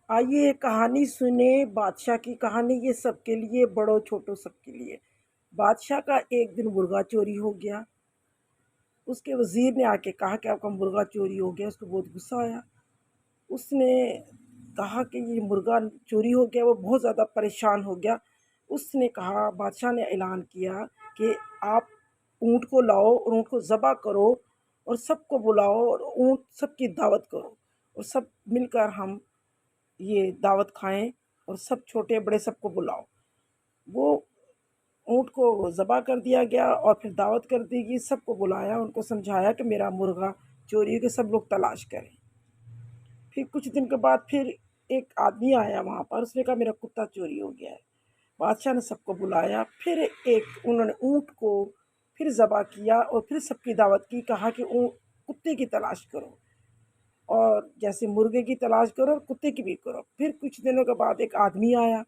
آئیے یہ کہانی سنیں بادشاہ کی کہانی، یہ سب کے لیے، بڑوں چھوٹوں سب کے لیے۔ بادشاہ کا ایک دن مرغا چوری ہو گیا۔ اس کے وزیر نے آ کے کہا کہ آپ کا مرغا چوری ہو گیا۔ اس کو بہت غصہ آیا۔ اس نے کہا کہ یہ مرغا چوری ہو گیا، وہ بہت زیادہ پریشان ہو گیا۔ اس نے کہا، بادشاہ نے اعلان کیا کہ آپ اونٹ کو لاؤ اور اونٹ کو ذبح کرو اور سب کو بلاؤ اور اونٹ سب کی دعوت کرو اور سب مل کر ہم یہ دعوت کھائیں اور سب چھوٹے بڑے سب کو بلاؤ۔ وہ اونٹ کو ذبح کر دیا گیا اور پھر دعوت کر دی گئی، سب کو بلایا، ان کو سمجھایا کہ میرا مرغا چوری ہو کے سب لوگ تلاش کریں۔ پھر کچھ دن کے بعد پھر ایک آدمی آیا وہاں پر، اس نے کہا میرا کتا چوری ہو گیا ہے۔ بادشاہ نے سب کو بلایا، پھر انہوں نے اونٹ کو پھر ذبح کیا اور پھر سب کی دعوت کی، کہا کہ کتے کی تلاش کرو اور جیسے مرغے کی تلاش کرو اور کتے کی بھی کرو۔ پھر کچھ دنوں کے بعد ایک آدمی آیا،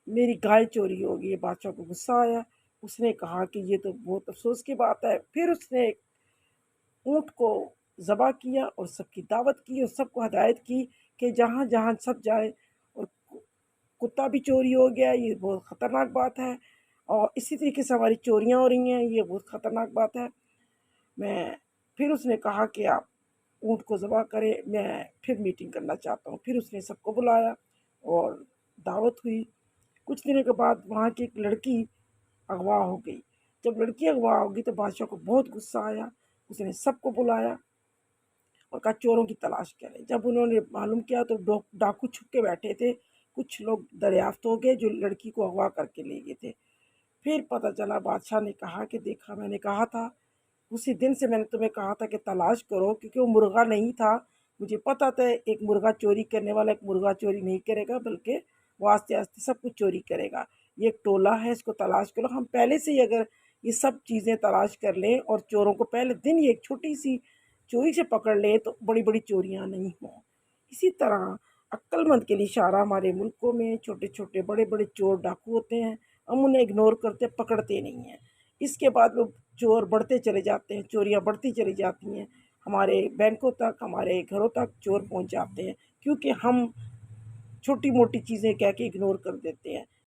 میری گائے چوری ہو گئی ہے۔ بادشاہ کو غصہ آیا، اس نے کہا کہ یہ تو بہت افسوس کی بات ہے۔ پھر اس نے اونٹ کو ذبح کیا اور سب کی دعوت کی اور سب کو ہدایت کی کہ جہاں جہاں سب جائے، اور کتا بھی چوری ہو گیا، یہ بہت خطرناک بات ہے، اور اسی طریقے سے ہماری چوریاں ہو رہی ہیں، یہ بہت خطرناک بات ہے۔ پھر اس نے کہا کہ آپ اونٹ کو ذبح کریں، میں پھر میٹنگ کرنا چاہتا ہوں۔ پھر اس نے سب کو بلایا اور دعوت ہوئی۔ کچھ دنوں کے بعد وہاں کی ایک لڑکی اغوا ہو گئی۔ جب لڑکی اغوا ہو گئی تو بادشاہ کو بہت غصہ آیا۔ اس نے سب کو بلایا اور کہا چوروں کی تلاش کریں۔ جب انہوں نے معلوم کیا تو ڈاکو چھپ کے بیٹھے تھے، کچھ لوگ دریافت ہو گئے جو لڑکی کو اغوا کر کے لے گئے تھے۔ پھر پتہ چلا، بادشاہ نے کہا کہ دیکھا، میں نے کہا تھا، اسی دن سے میں نے تمہیں کہا تھا کہ تلاش کرو، کیونکہ وہ مرغا نہیں تھا۔ مجھے پتہ تھا ایک مرغا چوری کرنے والا ایک مرغا چوری نہیں کرے گا، بلکہ وہ آہستہ آہستہ سب کچھ چوری کرے گا۔ یہ ایک ٹولہ ہے، اس کو تلاش کرو۔ ہم پہلے سے ہی اگر یہ سب چیزیں تلاش کر لیں اور چوروں کو پہلے دن یہ ایک چھوٹی سی چوری سے پکڑ لیں تو بڑی بڑی چوریاں نہیں ہوں۔ اسی طرح عقل مند کے لیے اشارہ، ہمارے ملکوں میں چھوٹے چھوٹے بڑے بڑے چور ڈاکو ہوتے ہیں، ہم انہیں اگنور کرتے، پکڑتے نہیں ہیں۔ اس کے بعد وہ چور بڑھتے چلے جاتے ہیں، چوریاں بڑھتی چلی جاتی ہیں، ہمارے بینکوں تک، ہمارے گھروں تک چور پہنچ جاتے ہیں، کیونکہ ہم چھوٹی موٹی چیزیں کہہ کے اگنور کر دیتے ہیں۔